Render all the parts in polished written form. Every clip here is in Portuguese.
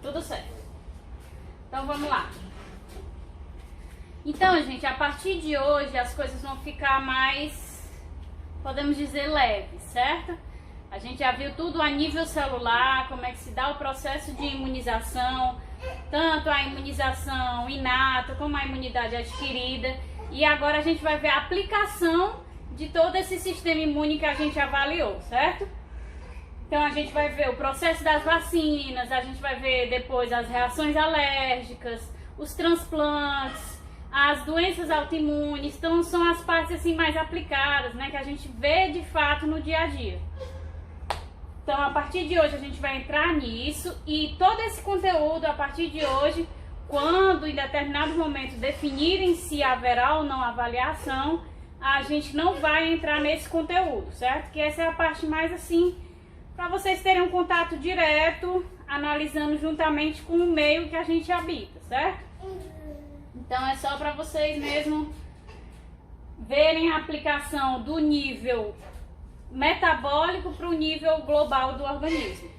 tudo certo. Então vamos lá. Então, gente, a partir de hoje as coisas vão ficar mais, podemos dizer, leves, certo? A gente já viu tudo a nível celular, como é que se dá o processo de imunização, tanto a imunização inata como a imunidade adquirida. E agora a gente vai ver a aplicação de todo esse sistema imune que a gente avaliou, certo? Então a gente vai ver o processo das vacinas, a gente vai ver depois as reações alérgicas, os transplantes, as doenças autoimunes. Então são as partes assim mais aplicadas, né, que a gente vê de fato no dia a dia. Então a partir de hoje a gente vai entrar nisso e todo esse conteúdo a partir de hoje, quando em determinado momento definirem se haverá ou não avaliação, a gente não vai entrar nesse conteúdo, certo? Que essa é a parte mais assim, para vocês terem um contato direto, analisando juntamente com o meio que a gente habita, certo? Então é só para vocês mesmo verem a aplicação do nível metabólico para o nível global do organismo.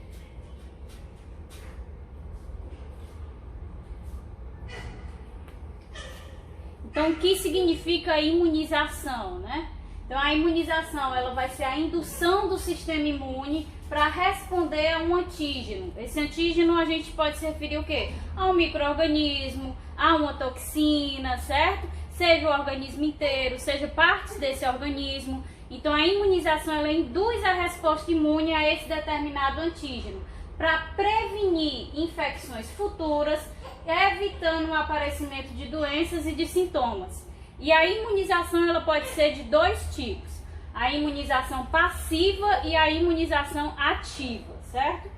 Então, o que significa imunização, né? Então, a imunização, ela vai ser a indução do sistema imune para responder a um antígeno. Esse antígeno a gente pode se referir o quê? A um micro-organismo, a uma toxina, certo? Seja o organismo inteiro, seja partes desse organismo. Então, a imunização, ela induz a resposta imune a esse determinado antígeno para prevenir infecções futuras, evitando o aparecimento de doenças e de sintomas. E a imunização, ela pode ser de dois tipos: a imunização passiva e a imunização ativa, certo?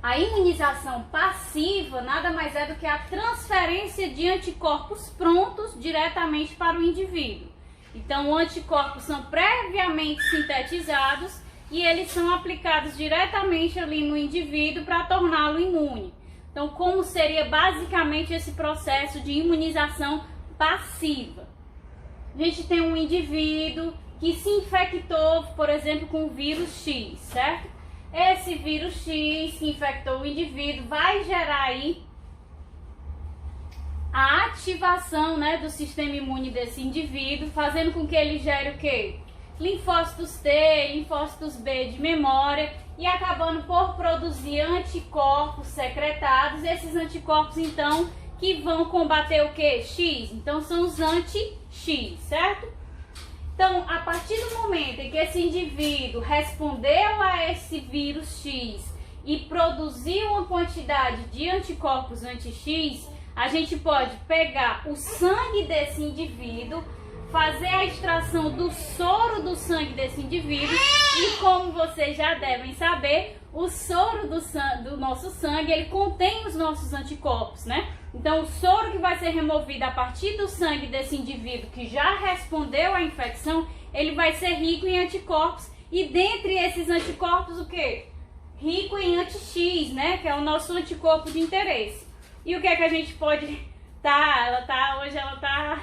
A imunização passiva nada mais é do que a transferência de anticorpos prontos diretamente para o indivíduo. Então, os anticorpos são previamente sintetizados e eles são aplicados diretamente ali no indivíduo para torná-lo imune. Então, como seria basicamente esse processo de imunização passiva? A gente tem um indivíduo que se infectou, por exemplo, com o vírus X, certo? Esse vírus X que infectou o indivíduo vai gerar aí a ativação, né, do sistema imune desse indivíduo, fazendo com que ele gere o quê? Linfócitos T, linfócitos B de memória e acabando por produzir anticorpos secretados. Esses anticorpos, então, que vão combater o quê? X. Então, são os anti-X, certo? Então, a partir do momento em que esse indivíduo respondeu a esse vírus X e produziu uma quantidade de anticorpos anti-X, a gente pode pegar o sangue desse indivíduo, fazer a extração do soro do sangue desse indivíduo e, como vocês já devem saber, o soro do nosso sangue, ele contém os nossos anticorpos, né? Então, o soro que vai ser removido a partir do sangue desse indivíduo que já respondeu à infecção, ele vai ser rico em anticorpos e dentre esses anticorpos, o quê? Rico em anti-X, né? Que é o nosso anticorpo de interesse. E o que é que a gente pode... Hoje ela tá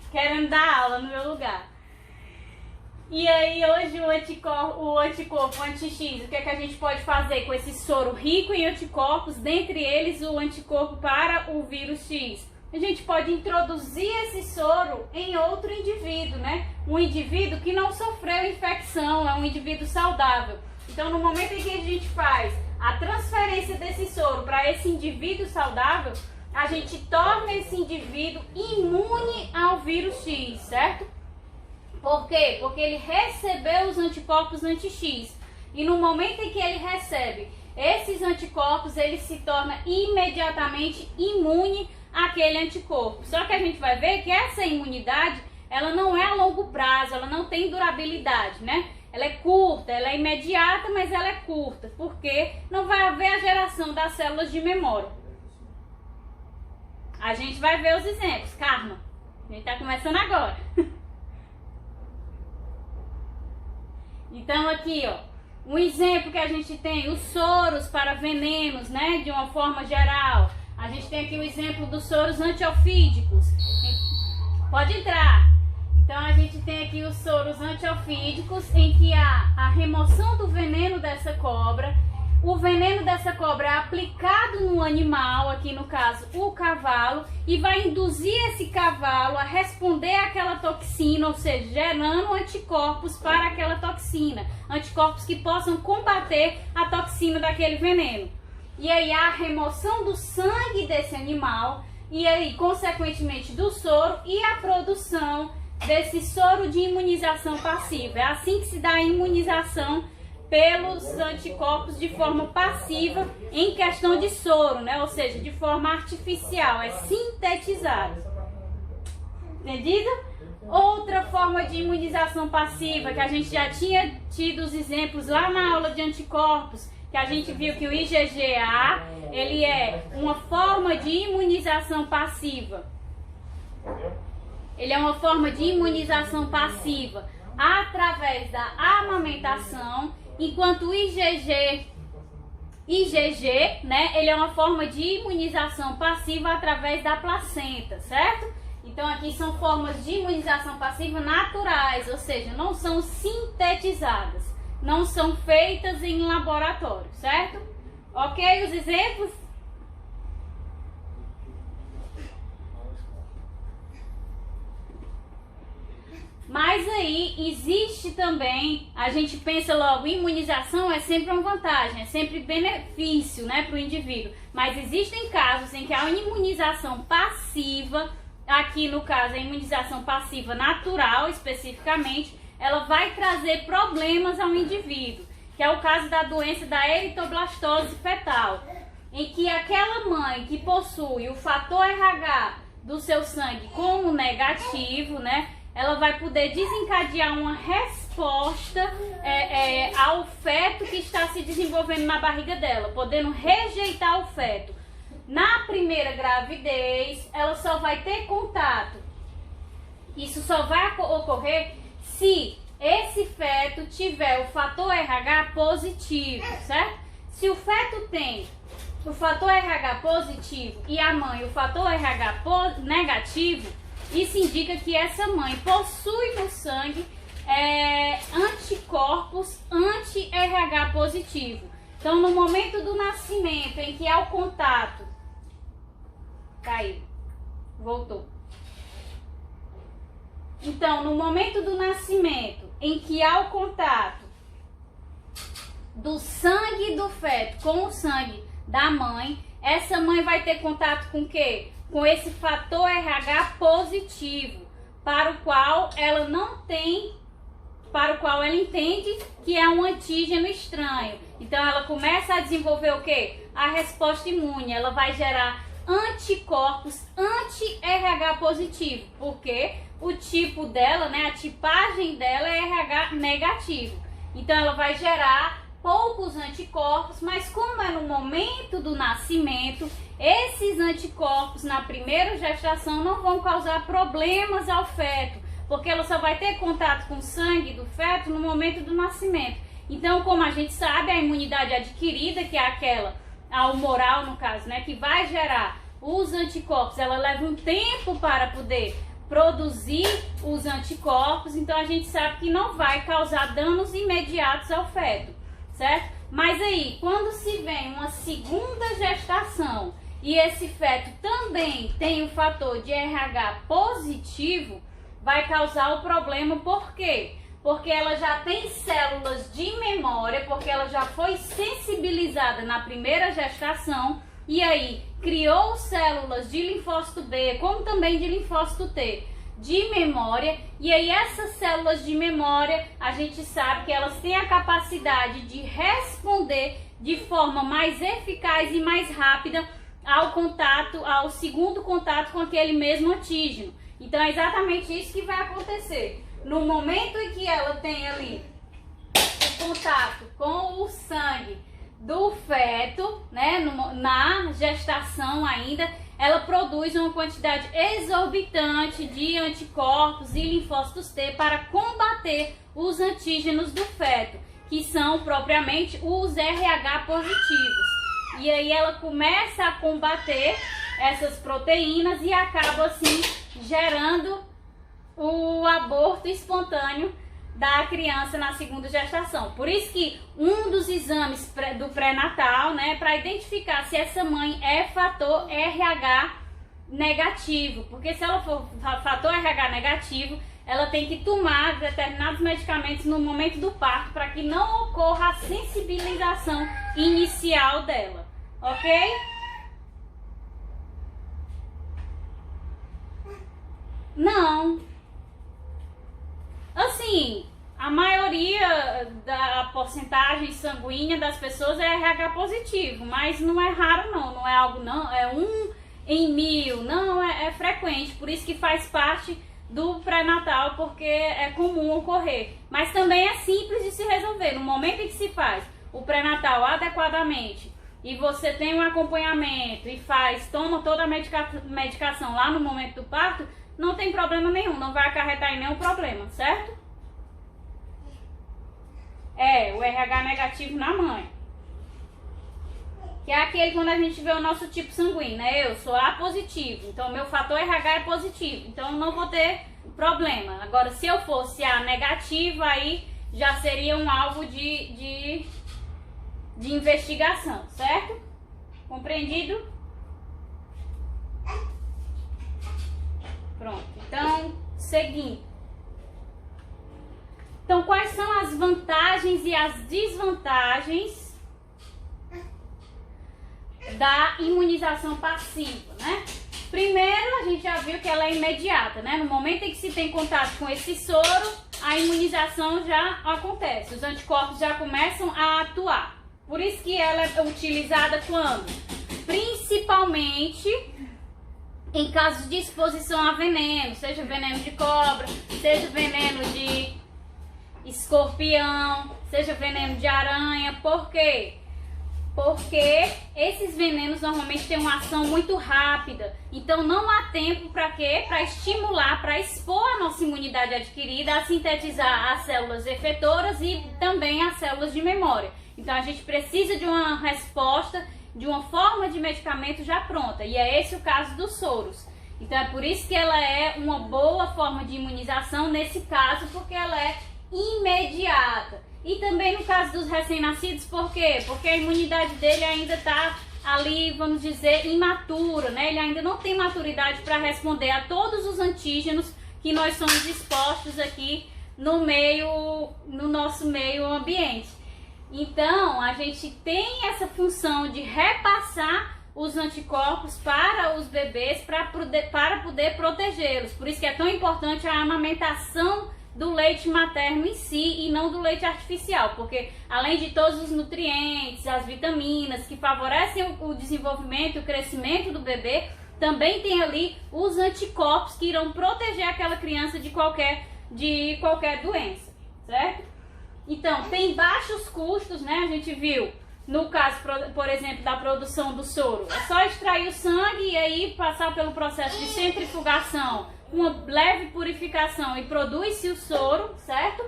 querendo dar aula no meu lugar. E aí hoje o anticorpo anti-X, o que é que a gente pode fazer com esse soro rico em anticorpos, dentre eles o anticorpo para o vírus X? A gente pode introduzir esse soro em outro indivíduo, né? Um indivíduo que não sofreu infecção, é um indivíduo saudável. Então, no momento em que a gente faz a transferência desse soro para esse indivíduo saudável, a gente torna esse indivíduo imune ao vírus X, certo? Por quê? Porque ele recebeu os anticorpos anti-X. E no momento em que ele recebe esses anticorpos, ele se torna imediatamente imune àquele anticorpo. Só que a gente vai ver que essa imunidade, ela não é a longo prazo, ela não tem durabilidade, né? Ela é curta, ela é imediata, mas ela é curta, porque não vai haver a geração das células de memória. A gente vai ver os exemplos. Karma, a gente tá começando agora. Então aqui, ó, um exemplo que a gente tem, os soros para venenos, né, de uma forma geral. A gente tem aqui o exemplo dos soros antiofídicos. Pode entrar. Então a gente tem aqui os soros antiofídicos, em que há a remoção do veneno dessa cobra, o veneno dessa cobra é aplicado no animal, aqui no caso o cavalo, e vai induzir esse cavalo a responder àquela toxina, ou seja, gerando anticorpos para aquela toxina, anticorpos que possam combater a toxina daquele veneno. E aí a remoção do sangue desse animal, e aí consequentemente do soro, e a produção desse soro de imunização passiva. É assim que se dá a imunização pelos anticorpos de forma passiva em questão de soro, né? Ou seja, de forma artificial, é sintetizado. Entendido? Outra forma de imunização passiva, que a gente já tinha tido os exemplos lá na aula de anticorpos, que a gente viu que o IgG-A, ele é uma forma de imunização passiva. Ele é uma forma de imunização passiva através da amamentação, enquanto o IgG, né, ele é uma forma de imunização passiva através da placenta, certo? Então aqui são formas de imunização passiva naturais, ou seja, não são sintetizadas, não são feitas em laboratório, certo? Ok? Os exemplos? Mas aí existe também, a gente pensa logo, imunização é sempre uma vantagem, é sempre benefício, né, para o indivíduo. Mas existem casos em que a imunização passiva, aqui no caso a imunização passiva natural especificamente, ela vai trazer problemas ao indivíduo, que é o caso da doença da eritoblastose fetal, em que aquela mãe que possui o fator RH do seu sangue como negativo, né, ela vai poder desencadear uma resposta ao feto que está se desenvolvendo na barriga dela, podendo rejeitar o feto. Na primeira gravidez, ela só vai ter contato. Isso só vai ocorrer se esse feto tiver o fator RH positivo, certo? Se o feto tem o fator RH positivo e a mãe o fator RH negativo, isso indica que essa mãe possui no sangue anticorpos anti-RH positivo. Então, no momento do nascimento, em que há o contato... Caiu. Voltou. Então, no momento do nascimento, em que há o contato do sangue do feto com o sangue da mãe, essa mãe vai ter contato com o quê? Com esse fator RH positivo, para o qual ela não tem, para o qual ela entende que é um antígeno estranho. Então ela começa a desenvolver o quê? A resposta imune. Ela vai gerar anticorpos anti-RH positivo, porque o tipo dela, né, a tipagem dela é RH negativo. Então ela vai gerar poucos anticorpos, mas como é no momento do nascimento, esses anticorpos na primeira gestação não vão causar problemas ao feto, porque ela só vai ter contato com o sangue do feto no momento do nascimento. Então, como a gente sabe, a imunidade adquirida, que é aquela, a humoral no caso, né, que vai gerar os anticorpos, ela leva um tempo para poder produzir os anticorpos, então a gente sabe que não vai causar danos imediatos ao feto, certo? Mas aí, quando se vem uma segunda gestação e esse feto também tem o fator de RH positivo, vai causar o problema. Por quê? Porque ela já tem células de memória, porque ela já foi sensibilizada na primeira gestação e aí criou células de linfócito B, como também de linfócito T, de memória. E aí essas células de memória, a gente sabe que elas têm a capacidade de responder de forma mais eficaz e mais rápida ao segundo contato com aquele mesmo antígeno. Então é exatamente isso que vai acontecer. No momento em que ela tem ali o contato com o sangue do feto, né, na gestação ainda, ela produz uma quantidade exorbitante de anticorpos e linfócitos T para combater os antígenos do feto, que são propriamente os RH positivos. E aí ela começa a combater essas proteínas e acaba assim gerando o aborto espontâneo da criança na segunda gestação. Por isso que um dos exames do pré-natal, né, para identificar se essa mãe é fator RH negativo, porque se ela for fator RH negativo, ela tem que tomar determinados medicamentos no momento do parto para que não ocorra a sensibilização inicial dela, ok? Não. Assim, a maioria da porcentagem sanguínea das pessoas é RH positivo, mas não é raro não é algo não, é 1 em 1000, não, é frequente, por isso que faz parte do pré-natal, porque é comum ocorrer. Mas também é simples de se resolver, no momento em que se faz o pré-natal adequadamente e você tem um acompanhamento e toma toda a medicação lá no momento do parto, não tem problema nenhum, não vai acarretar em nenhum problema, certo? É, o RH negativo na mãe. Que é aquele quando a gente vê o nosso tipo sanguíneo, né? Eu sou A positivo, então meu fator RH é positivo, então eu não vou ter problema. Agora, se eu fosse A negativo, aí já seria um alvo de investigação, certo? Compreendido? Pronto, então, seguindo. Então, quais são as vantagens e as desvantagens da imunização passiva, né? Primeiro, a gente já viu que ela é imediata, né? No momento em que se tem contato com esse soro, a imunização já acontece, os anticorpos já começam a atuar. Por isso que ela é utilizada quando? Principalmente em casos de exposição a veneno, seja veneno de cobra, seja veneno de escorpião, seja veneno de aranha. Por quê? Porque esses venenos normalmente têm uma ação muito rápida, então não há tempo para quê? Para estimular, para expor a nossa imunidade adquirida a sintetizar as células efetoras e também as células de memória. Então a gente precisa de uma resposta, de uma forma de medicamento já pronta, e é esse o caso dos soros. Então é por isso que ela é uma boa forma de imunização nesse caso, porque ela é imediata. E também no caso dos recém-nascidos, por quê? Porque a imunidade dele ainda está ali, vamos dizer, imatura, né? Ele ainda não tem maturidade para responder a todos os antígenos que nós somos expostos aqui no nosso meio ambiente. Então, a gente tem essa função de repassar os anticorpos para os bebês para poder protegê-los. Por isso que é tão importante a amamentação do leite materno em si e não do leite artificial, porque além de todos os nutrientes, as vitaminas que favorecem o desenvolvimento e o crescimento do bebê, também tem ali os anticorpos que irão proteger aquela criança de qualquer doença, certo? Então, tem baixos custos, né? A gente viu no caso, por exemplo, da produção do soro. É só extrair o sangue e aí passar pelo processo de centrifugação, uma leve purificação e produz-se o soro, certo?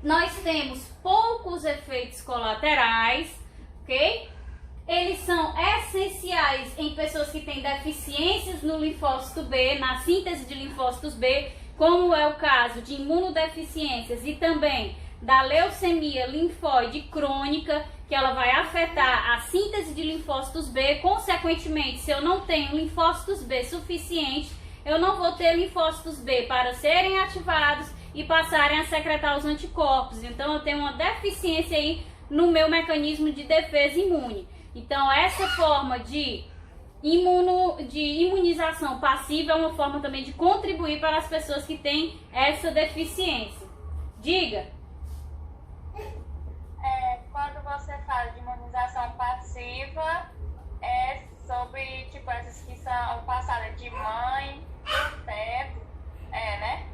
Nós temos poucos efeitos colaterais, ok? Eles são essenciais em pessoas que têm deficiências no linfócito B, na síntese de linfócitos B, como é o caso de imunodeficiências e também da leucemia linfóide crônica, que ela vai afetar a síntese de linfócitos B. Consequentemente, se eu não tenho linfócitos B suficiente, eu não vou ter linfócitos B para serem ativados e passarem a secretar os anticorpos. Então, eu tenho uma deficiência aí no meu mecanismo de defesa imune. Então, essa forma de imunização passiva é uma forma também de contribuir para as pessoas que têm essa deficiência. Diga. Quando você fala de imunização passiva, é sobre, tipo, essas que são passadas de mãe pro feto, né?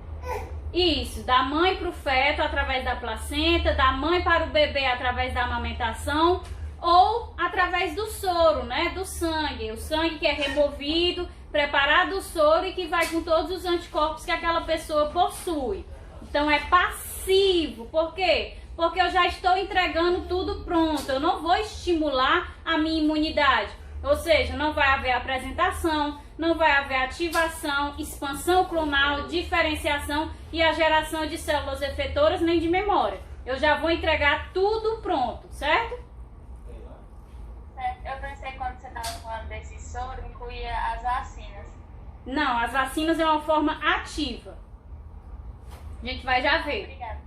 Isso, da mãe para o feto através da placenta, da mãe para o bebê através da amamentação ou através do soro, né? Do sangue. O sangue que é removido, preparado o soro e que vai com todos os anticorpos que aquela pessoa possui. Então é passivo. Por quê? Porque eu já estou entregando tudo pronto. Eu não vou estimular a minha imunidade. Ou seja, não vai haver apresentação, não vai haver ativação, expansão clonal, diferenciação e a geração de células efetoras nem de memória. Eu já vou entregar tudo pronto, certo? Eu pensei quando você estava falando desse soro, incluía as vacinas. Não, as vacinas é uma forma ativa. A gente vai já ver. Obrigada.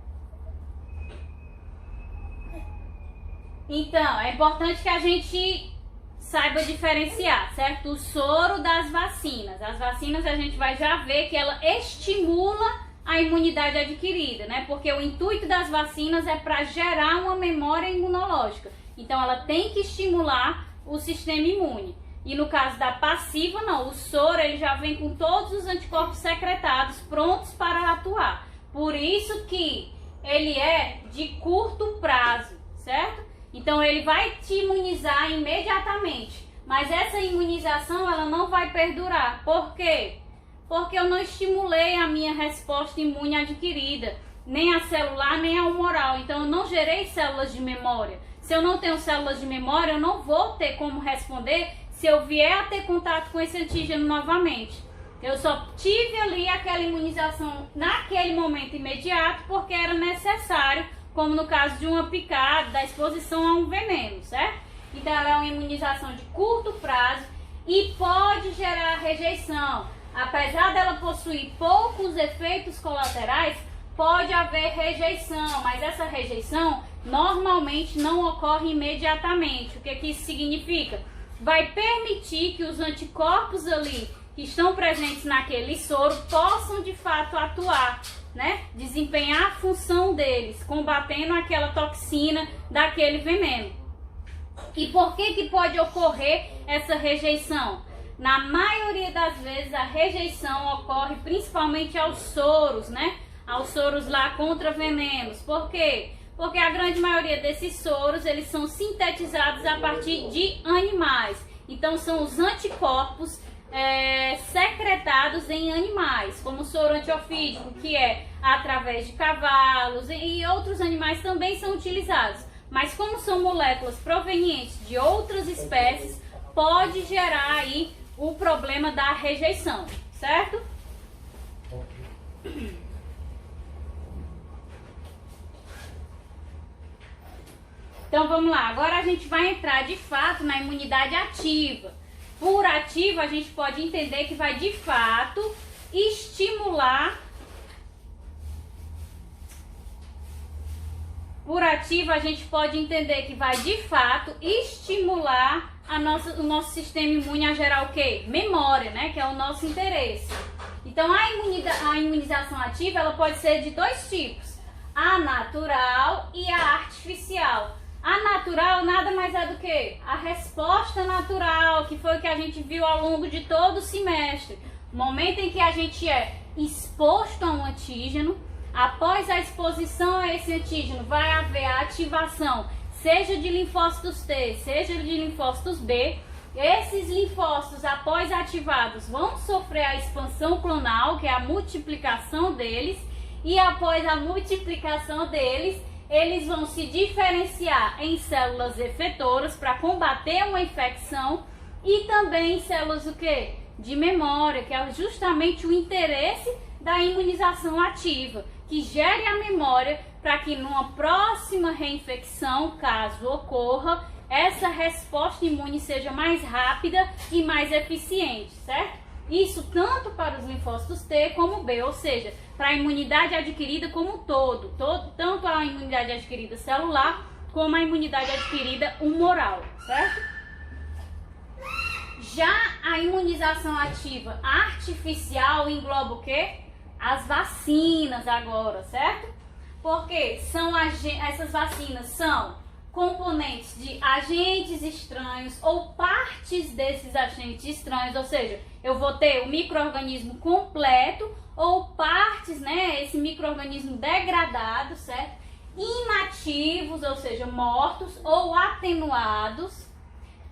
Então, é importante que a gente saiba diferenciar, certo? O soro das vacinas. As vacinas a gente vai já ver que ela estimula a imunidade adquirida, né? Porque o intuito das vacinas é para gerar uma memória imunológica. Então, ela tem que estimular o sistema imune. E no caso da passiva, não. O soro, ele já vem com todos os anticorpos secretados, prontos para atuar. Por isso que ele é de curto prazo, certo? Então, ele vai te imunizar imediatamente. Mas essa imunização, ela não vai perdurar. Por quê? Porque eu não estimulei a minha resposta imune adquirida, nem a celular, nem a humoral. Então, eu não gerei células de memória. Se eu não tenho células de memória, eu não vou ter como responder se eu vier a ter contato com esse antígeno novamente. Eu só tive ali aquela imunização naquele momento imediato porque era necessário, como no caso de uma picada, da exposição a um veneno, certo? Então, ela é uma imunização de curto prazo e pode gerar rejeição. Apesar dela possuir poucos efeitos colaterais, pode haver rejeição, mas essa rejeição normalmente não ocorre imediatamente. O que isso significa? Vai permitir que os anticorpos ali que estão presentes naquele soro possam de fato atuar, né? Desempenhar a função deles, combatendo aquela toxina daquele veneno. E por que pode ocorrer essa rejeição? Na maioria das vezes a rejeição ocorre principalmente aos soros, né? Aos soros lá contra venenos. Por quê? Porque a grande maioria desses soros, eles são sintetizados a partir de animais. Então são os anticorpos secretados em animais, como o soro antiofídico, que é através de cavalos, e outros animais também são utilizados. Mas como são moléculas provenientes de outras espécies, pode gerar aí o problema da rejeição, certo? Então vamos lá, agora a gente vai entrar de fato na imunidade ativa. Por ativa a gente pode entender que vai de fato estimular. Por ativa a gente pode entender que vai de fato estimular o nosso sistema imune a gerar o quê? Memória, né? Que é o nosso interesse. Então a imunização ativa ela pode ser de dois tipos: a natural e a artificial. A natural nada mais é do que a resposta natural, que foi o que a gente viu ao longo de todo o semestre. O momento em que a gente é exposto a um antígeno, após a exposição a esse antígeno, vai haver a ativação, seja de linfócitos T, seja de linfócitos B. Esses linfócitos, após ativados, vão sofrer a expansão clonal, que é a multiplicação deles, e após a multiplicação deles, eles vão se diferenciar em células efetoras para combater uma infecção e também em células o quê? De memória, que é justamente o interesse da imunização ativa, que gere a memória para que numa próxima reinfecção, caso ocorra, essa resposta imune seja mais rápida e mais eficiente, certo? Isso tanto para os linfócitos T como B, ou seja, para a imunidade adquirida como um todo, tanto a imunidade adquirida celular como a imunidade adquirida humoral, certo? Já a imunização ativa artificial engloba o quê? As vacinas agora, certo? Porque essas vacinas são componentes de agentes estranhos ou partes desses agentes estranhos, ou seja, eu vou ter o micro-organismo completo ou partes, né, esse micro-organismo degradado, certo? Inativos, ou seja, mortos ou atenuados,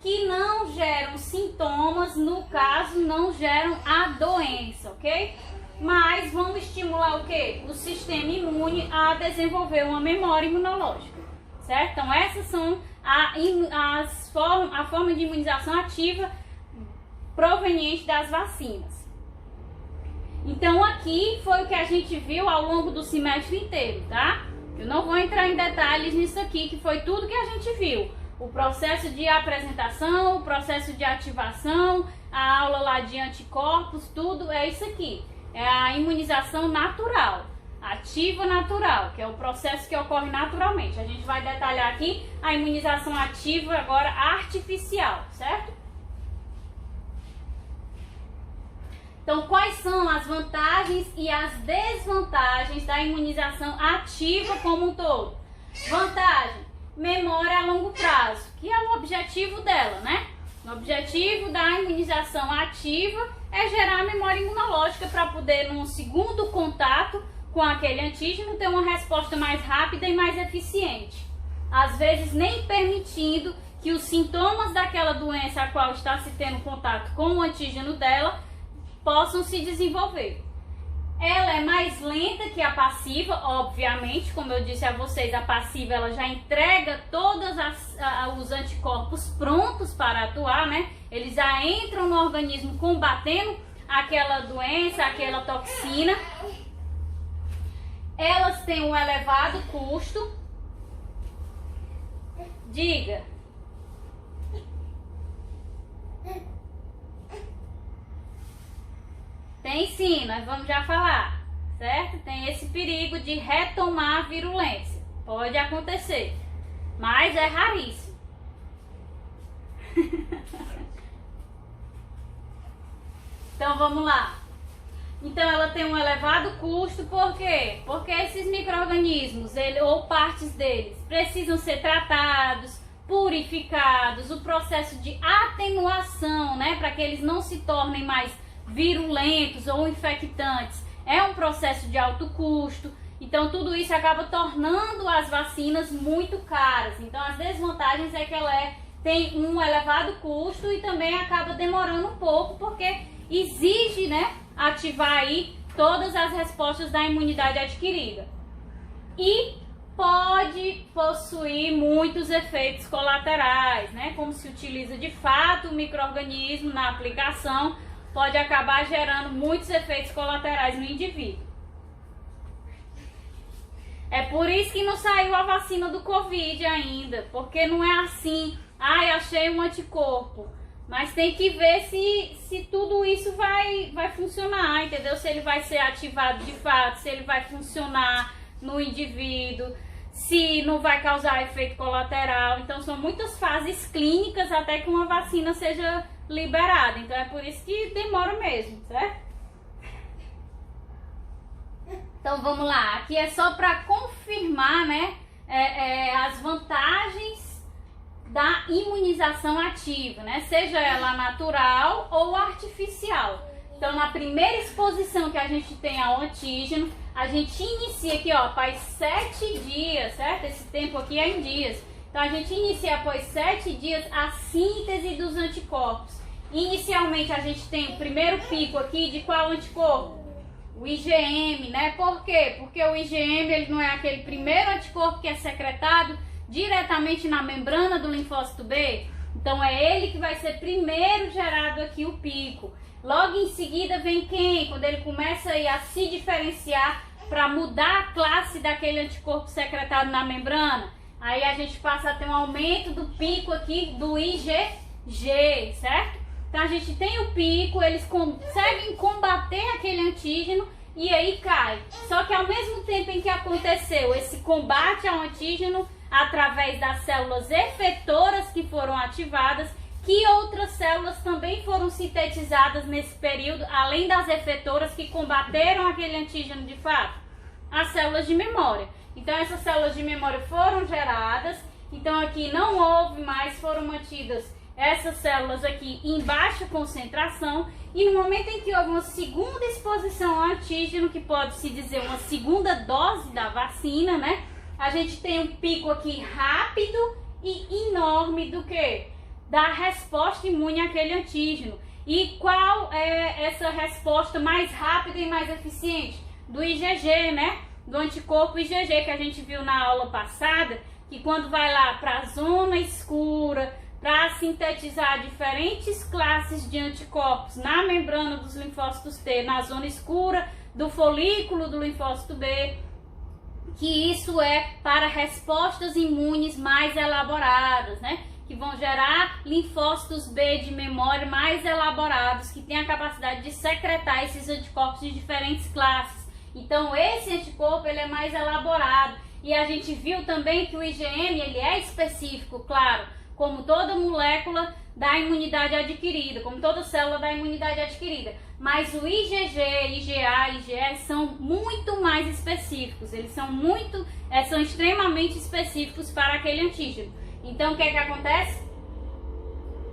que não geram sintomas, no caso, não geram a doença, ok? Mas vão estimular o quê? O sistema imune a desenvolver uma memória imunológica, certo? Então, essas são a forma de imunização ativa, proveniente das vacinas. Então aqui foi o que a gente viu ao longo do semestre inteiro, tá? Eu não vou entrar em detalhes nisso aqui, que foi tudo que a gente viu. O processo de apresentação, o processo de ativação, a aula lá de anticorpos, tudo é isso aqui. É a imunização natural, ativa natural, que é o processo que ocorre naturalmente. A gente vai detalhar aqui a imunização ativa agora artificial, certo? Então, quais são as vantagens e as desvantagens da imunização ativa como um todo? Vantagem, memória a longo prazo, que é o objetivo dela, né? O objetivo da imunização ativa é gerar memória imunológica para poder, num segundo contato com aquele antígeno, ter uma resposta mais rápida e mais eficiente. Às vezes, nem permitindo que os sintomas daquela doença a qual está se tendo contato com o antígeno dela possam se desenvolver. Ela é mais lenta que a passiva, obviamente, como eu disse a vocês, a passiva ela já entrega todos os anticorpos prontos para atuar, né? Eles já entram no organismo combatendo aquela doença, aquela toxina. Elas têm um elevado custo. Diga. Tem sim, nós vamos já falar, certo? Tem esse perigo de retomar a virulência. Pode acontecer, mas é raríssimo. Então vamos lá. Então ela tem um elevado custo, por quê? Porque esses micro-organismos, ou partes deles, precisam ser tratados, purificados, o processo de atenuação, né? Para que eles não se tornem mais virulentos ou infectantes, é um processo de alto custo. Então tudo isso acaba tornando as vacinas muito caras. Então as desvantagens é que ela tem um elevado custo e também acaba demorando um pouco, porque exige, né, ativar aí todas as respostas da imunidade adquirida. E pode possuir muitos efeitos colaterais, né? Como se utiliza de fato o micro-organismo na aplicação, pode acabar gerando muitos efeitos colaterais no indivíduo. É por isso que não saiu a vacina do Covid ainda, porque não é assim, ai, achei um anticorpo. Mas tem que ver se tudo isso vai funcionar, entendeu? Se ele vai ser ativado de fato, se ele vai funcionar no indivíduo, se não vai causar efeito colateral. Então são muitas fases clínicas até que uma vacina seja liberada. Então é por isso que demora mesmo, certo? Então vamos lá, aqui é só para confirmar, né, as vantagens da imunização ativa, né, seja ela natural ou artificial. Então na primeira exposição que a gente tem ao antígeno, a gente inicia aqui, ó, após 7 dias, certo? Esse tempo aqui é em dias. Então a gente inicia após 7 dias a síntese dos anticorpos. Inicialmente a gente tem o primeiro pico aqui de qual anticorpo? O IgM, né? Por quê? Porque o IgM ele não é aquele primeiro anticorpo que é secretado diretamente na membrana do linfócito B. Então é ele que vai ser primeiro gerado aqui o pico. Logo em seguida vem quem? Quando ele começa aí a se diferenciar para mudar a classe daquele anticorpo secretado na membrana, aí a gente passa a ter um aumento do pico aqui do IgG, certo? Então a gente tem o pico, eles conseguem combater aquele antígeno e aí cai. Só que ao mesmo tempo em que aconteceu esse combate ao antígeno através das células efetoras que foram ativadas, que outras células também foram sintetizadas nesse período, além das efetoras que combateram aquele antígeno de fato? As células de memória. Então essas células de memória foram geradas, então aqui não houve mais, foram mantidas essas células aqui em baixa concentração, e no momento em que houve uma segunda exposição ao antígeno, que pode se dizer uma segunda dose da vacina, né? A gente tem um pico aqui rápido e enorme do que? Da resposta imune àquele antígeno. E qual é essa resposta mais rápida e mais eficiente? Do IgG, né? Do anticorpo IgG que a gente viu na aula passada, que quando vai lá para a zona escura, para sintetizar diferentes classes de anticorpos na membrana dos linfócitos T, na zona escura do folículo do linfócito B, que isso é para respostas imunes mais elaboradas, né? Que vão gerar linfócitos B de memória mais elaborados, que têm a capacidade de secretar esses anticorpos de diferentes classes. Então, esse anticorpo ele é mais elaborado. E a gente viu também que o IgM ele é específico, claro, como toda molécula da imunidade adquirida, como toda célula da imunidade adquirida. Mas o IgG, IgA, IgE são muito mais específicos, eles são extremamente específicos para aquele antígeno. Então, o que é que acontece?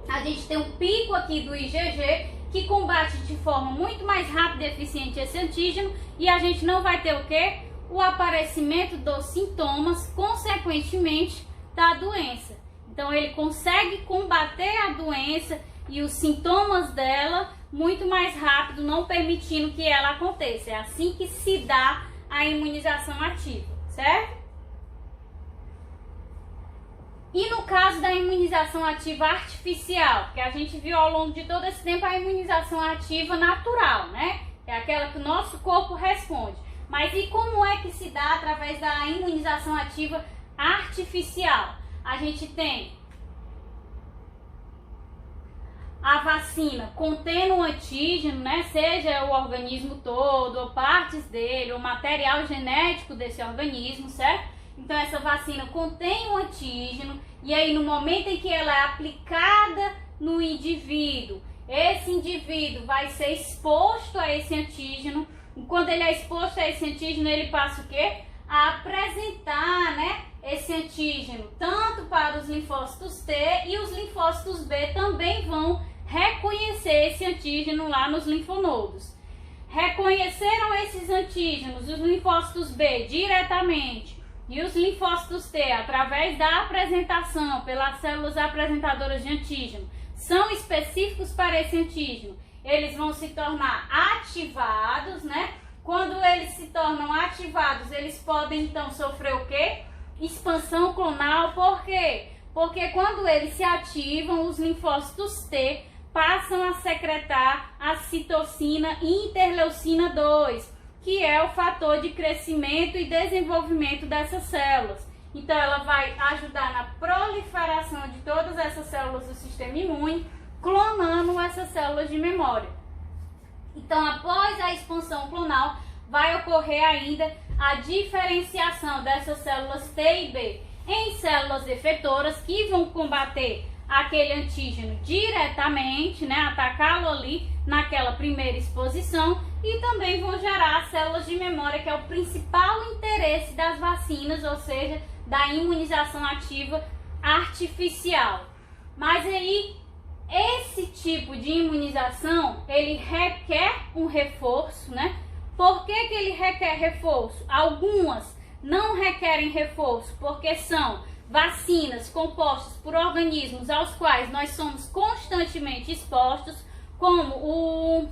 A gente tem um pico aqui do IgG que combate de forma muito mais rápida e eficiente esse antígeno, e a gente não vai ter o quê? O aparecimento dos sintomas, consequentemente, da doença. Então, ele consegue combater a doença e os sintomas dela muito mais rápido, não permitindo que ela aconteça. É assim que se dá a imunização ativa, certo? E no caso da imunização ativa artificial, que a gente viu ao longo de todo esse tempo a imunização ativa natural, né? É aquela que o nosso corpo responde. Mas e como é que se dá através da imunização ativa artificial? A gente tem a vacina contendo o antígeno, né? Seja o organismo todo, ou partes dele, ou material genético desse organismo, certo? Então essa vacina contém o antígeno, e aí no momento em que ela é aplicada no indivíduo, esse indivíduo vai ser exposto a esse antígeno. E quando ele é exposto a esse antígeno, ele passa o quê? A apresentar, né, esse antígeno tanto para os linfócitos T, e os linfócitos B também vão reconhecer esse antígeno lá nos linfonodos. Reconheceram esses antígenos, os linfócitos B diretamente e os linfócitos T através da apresentação pelas células apresentadoras de antígeno, são específicos para esse antígeno. Eles vão se tornar ativados, né? Quando eles se tornam ativados, eles podem então sofrer o quê? Expansão clonal. Por quê? Porque quando eles se ativam, os linfócitos T passam a secretar a citocina e interleucina 2, que é o fator de crescimento e desenvolvimento dessas células. Então, ela vai ajudar na proliferação de todas essas células do sistema imune, clonando essas células de memória. Então, após a expansão clonal, vai ocorrer ainda a diferenciação dessas células T e B em células efetoras, que vão combater aquele antígeno diretamente, né, atacá-lo ali naquela primeira exposição, e também vão gerar células de memória, que é o principal interesse das vacinas, ou seja, da imunização ativa artificial. Mas aí, esse tipo de imunização, ele requer um reforço, né? Por que ele requer reforço? Algumas não requerem reforço, porque são vacinas compostas por organismos aos quais nós somos constantemente expostos, como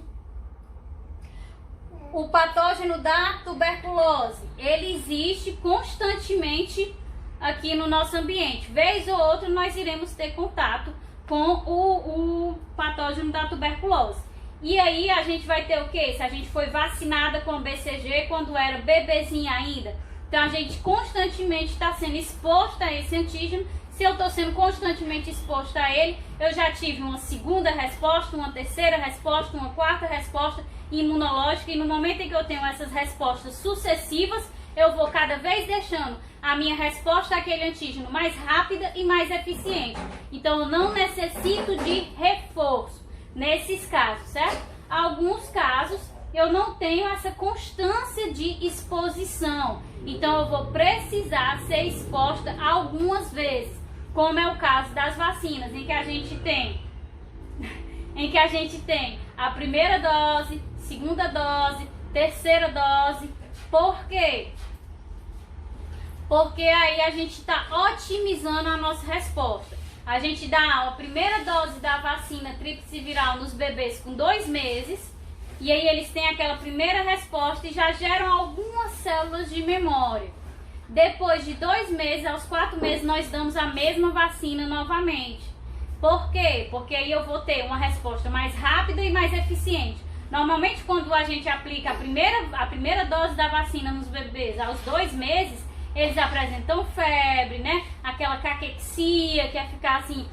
o patógeno da tuberculose. Ele existe constantemente aqui no nosso ambiente. Vez ou outra nós iremos ter contato com o patógeno da tuberculose. E aí a gente vai ter o quê? Se a gente foi vacinada com BCG quando era bebezinha ainda, então a gente constantemente está sendo exposta a esse antígeno. Se eu estou sendo constantemente exposta a ele, eu já tive uma segunda resposta, uma terceira resposta, uma quarta resposta imunológica, e no momento em que eu tenho essas respostas sucessivas, eu vou cada vez deixando a minha resposta àquele antígeno mais rápida e mais eficiente. Então, eu não necessito de reforço nesses casos, certo? Alguns casos, eu não tenho essa constância de exposição. Então, eu vou precisar ser exposta algumas vezes, como é o caso das vacinas, em que a gente tem a primeira dose, segunda dose, terceira dose. Por quê? Porque aí a gente está otimizando a nossa resposta. A gente dá a primeira dose da vacina tríplice viral nos bebês com 2 meses, e aí eles têm aquela primeira resposta e já geram algumas células de memória. Depois de 2 meses, aos 4 meses, nós damos a mesma vacina novamente. Por quê? Porque aí eu vou ter uma resposta mais rápida e mais eficiente. Normalmente, quando a gente aplica a primeira dose da vacina nos bebês aos 2 meses, eles apresentam febre, né? Aquela caquexia, que é ficar assim,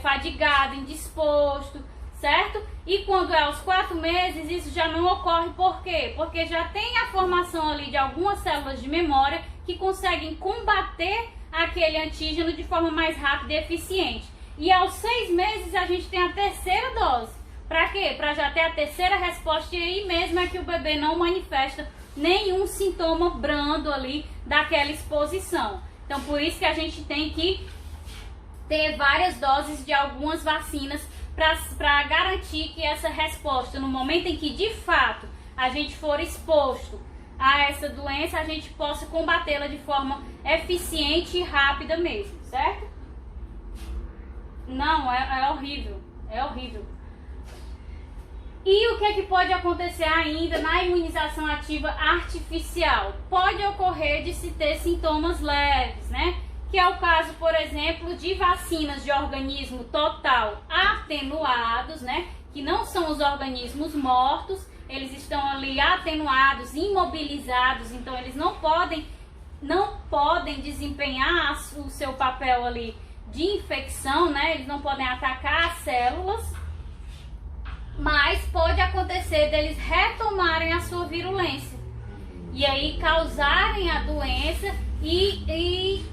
fadigado, indisposto, certo? E quando é aos 4 meses, isso já não ocorre. Por quê? Porque já tem a formação ali de algumas células de memória que conseguem combater aquele antígeno de forma mais rápida e eficiente. E aos 6 meses a gente tem a terceira dose. Para quê? Para já ter a terceira resposta, e aí mesmo é que o bebê não manifesta nenhum sintoma brando ali daquela exposição. Então por isso que a gente tem que ter várias doses de algumas vacinas para garantir que essa resposta, no momento em que de fato a gente for exposto a essa doença, a gente possa combatê-la de forma eficiente e rápida mesmo, certo? Não, é horrível, é horrível. E o que é que pode acontecer ainda na imunização ativa artificial? Pode ocorrer de se ter sintomas leves, né? Que é o caso, por exemplo, de vacinas de organismo total atenuados, né? Que não são os organismos mortos, eles estão ali atenuados, imobilizados, então eles não podem desempenhar o seu papel ali de infecção, né? Eles não podem atacar as células, mas pode acontecer deles retomarem a sua virulência e aí causarem a doença e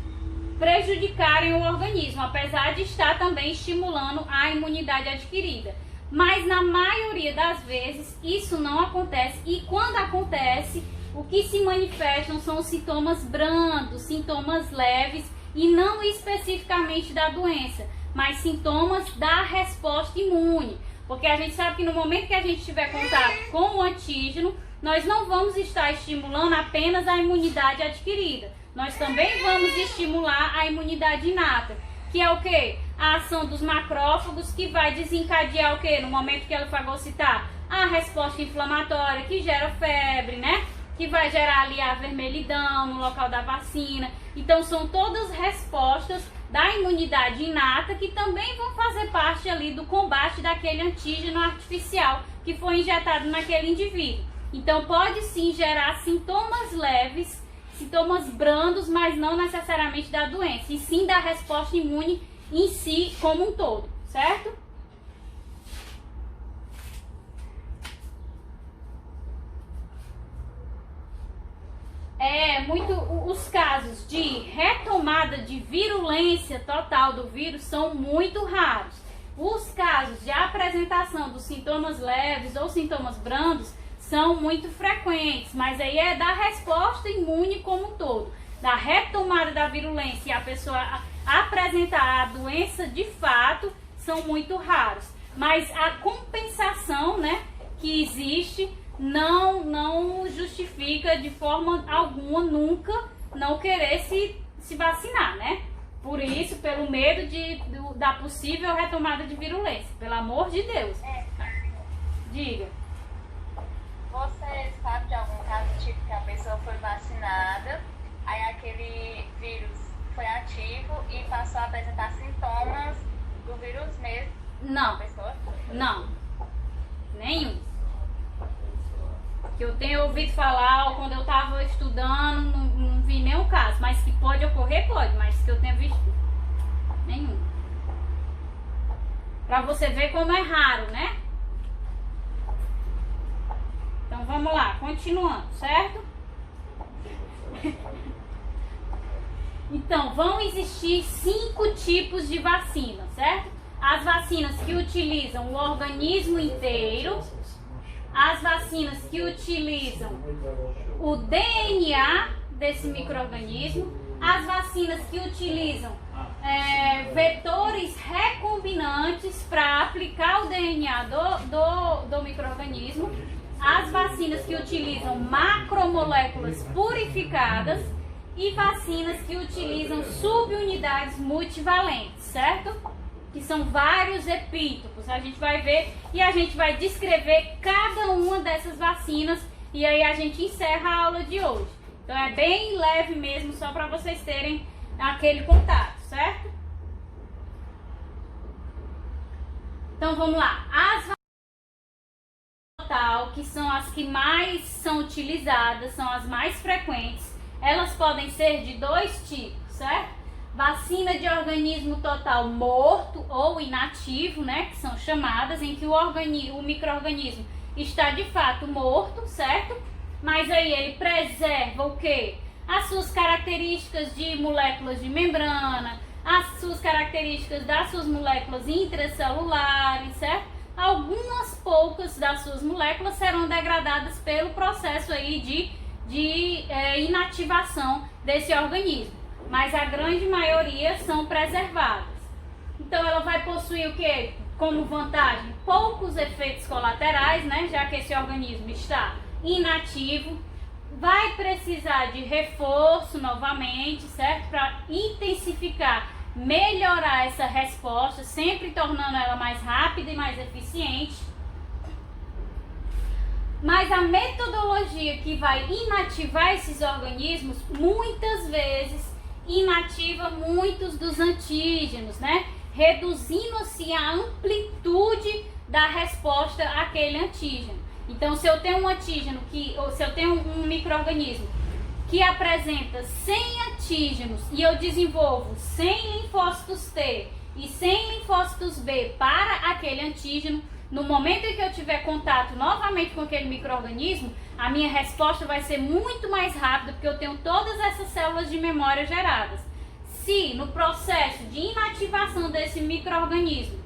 prejudicarem o organismo, apesar de estar também estimulando a imunidade adquirida. Mas na maioria das vezes isso não acontece, e quando acontece, o que se manifestam são os sintomas brandos, sintomas leves, e não especificamente da doença, mas sintomas da resposta imune. Porque a gente sabe que no momento que a gente tiver contato com o antígeno, nós não vamos estar estimulando apenas a imunidade adquirida. Nós também vamos estimular a imunidade inata, que é o quê? A ação dos macrófagos, que vai desencadear o quê? No momento que ela fagocitar, a resposta inflamatória, que gera febre, né? Que vai gerar ali a vermelhidão no local da vacina. Então são todas respostas da imunidade inata que também vão fazer parte ali do combate daquele antígeno artificial que foi injetado naquele indivíduo. Então pode sim gerar sintomas leves, sintomas brandos, mas não necessariamente da doença, e sim da resposta imune em si como um todo, certo? Os casos de retomada de virulência total do vírus são muito raros. Os casos de apresentação dos sintomas leves ou sintomas brandos são muito frequentes, mas aí é da resposta imune como um todo. Da retomada da virulência e a pessoa apresentar a doença de fato são muito raros. Mas a compensação, né, que existe não justifica de forma alguma nunca não querer se vacinar, né? Por isso, pelo medo da possível retomada de virulência. Pelo amor de Deus. Diga. Você sabe de algum caso tipo que a pessoa foi vacinada, aí aquele vírus foi ativo e passou a apresentar sintomas do vírus mesmo? Não. Pessoa? Não. Nenhum. Que eu tenho ouvido falar, ou quando eu estava estudando, não vi nenhum caso. Mas que pode ocorrer, pode. Mas que eu tenha visto, nenhum. Pra você ver como é raro, né? Então vamos lá, continuando, certo? Então, vão existir 5 tipos de vacina, certo? As vacinas que utilizam o organismo inteiro, as vacinas que utilizam o DNA desse micro-organismo, as vacinas que utilizam vetores recombinantes para aplicar o DNA do micro-organismo, as vacinas que utilizam macromoléculas purificadas e vacinas que utilizam subunidades multivalentes, certo? Que são vários epítopos. A gente vai ver e a gente vai descrever cada uma dessas vacinas e aí a gente encerra a aula de hoje. Então é bem leve mesmo, só para vocês terem aquele contato, certo? Então vamos lá. As vacinas total, que são as que mais são utilizadas, são as mais frequentes, elas podem ser de dois tipos, certo? Vacina de organismo total morto ou inativo, né, que são chamadas, em que o micro-organismo está de fato morto, certo? Mas aí ele preserva o quê? As suas características de moléculas de membrana, as suas características das suas moléculas intracelulares, certo? Algumas poucas das suas moléculas serão degradadas pelo processo aí de inativação desse organismo, mas a grande maioria são preservadas. Então ela vai possuir o que? Como vantagem? Poucos efeitos colaterais, né? Já que esse organismo está inativo. Vai precisar de reforço novamente, certo? Para intensificar, melhorar essa resposta, sempre tornando ela mais rápida e mais eficiente. Mas a metodologia que vai inativar esses organismos, muitas vezes inativa muitos dos antígenos, né? Reduzindo-se a amplitude da resposta àquele antígeno. Então, se eu tenho um antígeno ou se eu tenho um micro-organismo que apresenta 100 antígenos e eu desenvolvo 100 linfócitos T e 100 linfócitos B para aquele antígeno, no momento em que eu tiver contato novamente com aquele micro-organismo, a minha resposta vai ser muito mais rápida, porque eu tenho todas essas células de memória geradas. Se no processo de inativação desse micro-organismo,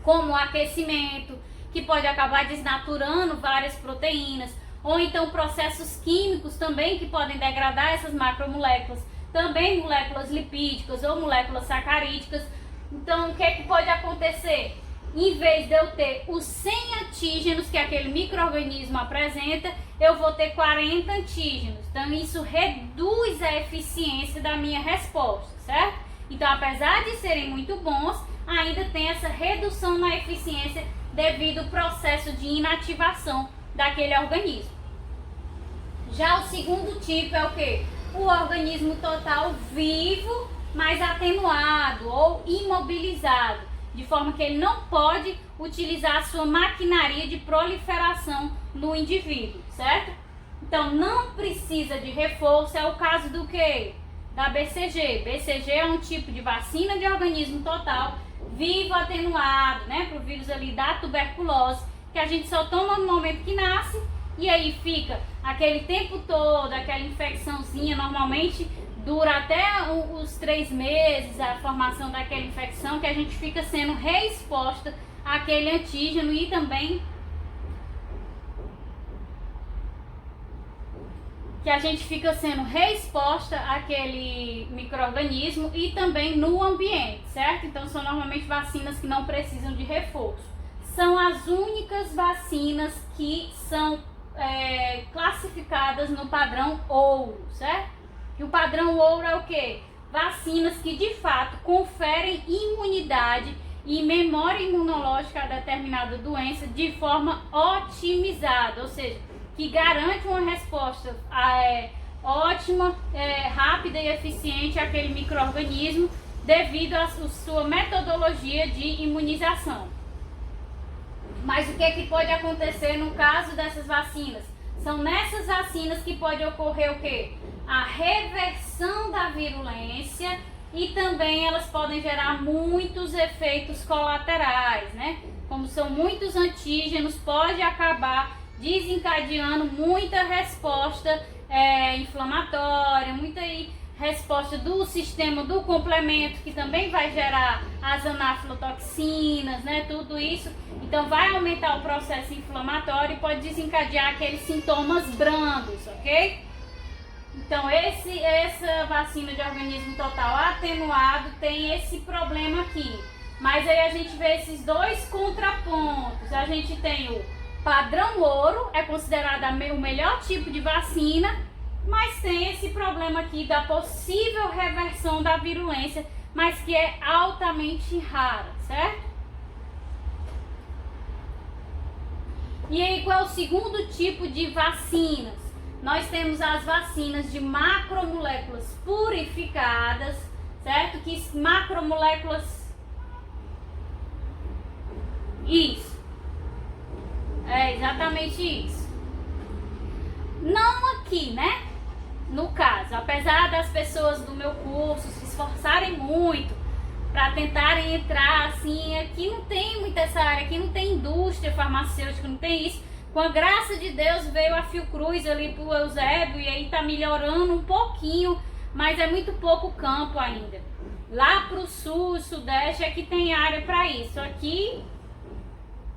como o aquecimento, que pode acabar desnaturando várias proteínas, ou então processos químicos também que podem degradar essas macromoléculas, também moléculas lipídicas ou moléculas sacarídicas. Então, o que é que pode acontecer? Em vez de eu ter os 100 antígenos que aquele micro-organismo apresenta, eu vou ter 40 antígenos. Então, isso reduz a eficiência da minha resposta, certo? Então, apesar de serem muito bons, ainda tem essa redução na eficiência devido ao processo de inativação daquele organismo. Já o segundo tipo é o quê? O organismo total vivo, mas atenuado ou imobilizado, de forma que ele não pode utilizar a sua maquinaria de proliferação no indivíduo, certo? Então não precisa de reforço, é o caso do quê? Da BCG. BCG é um tipo de vacina de organismo total vivo atenuado, né, para o vírus ali da tuberculose, que a gente só toma no momento que nasce, e aí fica aquele tempo todo, aquela infecçãozinha, normalmente dura até os 3 meses a formação daquela infecção, que a gente fica sendo reexposta àquele antígeno e também que a gente fica sendo reexposta àquele micro-organismo e também no ambiente, certo? Então são normalmente vacinas que não precisam de reforço. São as únicas vacinas que são classificadas no padrão ouro, certo? E o padrão ouro é o quê? Vacinas que de fato conferem imunidade e memória imunológica a determinada doença de forma otimizada, ou seja, que garante uma resposta ótima, rápida e eficiente àquele micro-organismo devido à sua metodologia de imunização. Mas o que é que pode acontecer no caso dessas vacinas? São nessas vacinas que pode ocorrer o quê? A reversão da virulência e também elas podem gerar muitos efeitos colaterais, né? Como são muitos antígenos, pode acabar desencadeando muita resposta inflamatória, muita resposta do sistema do complemento, que também vai gerar as anafilotoxinas, né? Tudo isso. Então vai aumentar o processo inflamatório e pode desencadear aqueles sintomas brandos, ok? Então essa vacina de organismo total atenuado tem esse problema aqui. Mas aí a gente vê esses dois contrapontos. A gente tem o padrão ouro, é considerado o melhor tipo de vacina, mas tem esse problema aqui da possível reversão da virulência, mas que é altamente rara, certo? E aí, qual é o segundo tipo de vacinas? Nós temos as vacinas de macromoléculas purificadas, certo? Que macromoléculas Isso. É exatamente isso. Não aqui, né? No caso, apesar das pessoas do meu curso se esforçarem muito para tentarem entrar, assim, aqui não tem muita essa área, aqui não tem indústria farmacêutica, não tem isso. Com a graça de Deus veio a Fiocruz ali pro Eusébio e aí tá melhorando um pouquinho, mas é muito pouco campo ainda. Lá pro sul, sudeste é que tem área para isso. Aqui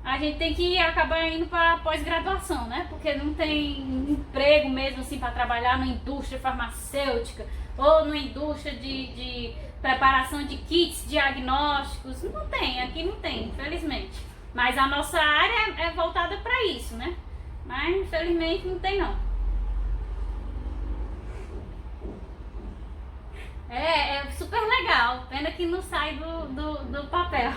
a gente tem que acabar indo para pós-graduação, né? Porque não tem emprego mesmo assim para trabalhar na indústria farmacêutica ou na indústria de preparação de kits diagnósticos. Não tem, aqui não tem, infelizmente. Mas a nossa área é voltada para isso, né? Mas infelizmente não tem não. É super legal, pena que não sai do papel.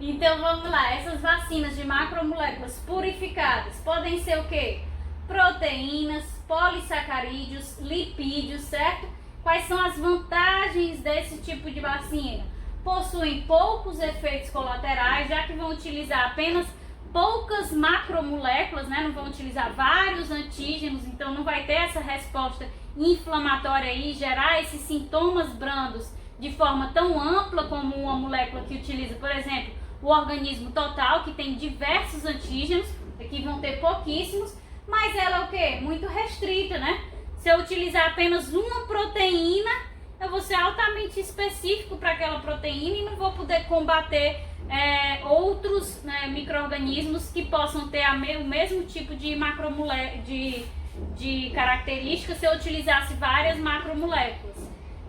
Então vamos lá, essas vacinas de macromoléculas purificadas podem ser o quê? Proteínas, polissacarídeos, lipídios, certo? Quais são as vantagens desse tipo de vacina? Possuem poucos efeitos colaterais, já que vão utilizar apenas poucas macromoléculas, né? Não vão utilizar vários antígenos, então não vai ter essa resposta inflamatória e gerar esses sintomas brandos de forma tão ampla como uma molécula que utiliza, por exemplo, o organismo total, que tem diversos antígenos, aqui vão ter pouquíssimos, mas ela é o quê? Muito restrita, né? Se eu utilizar apenas uma proteína, eu vou ser altamente específico para aquela proteína e não vou poder combater outros, né, micro-organismos que possam ter o mesmo tipo de de características se eu utilizasse várias macromoléculas,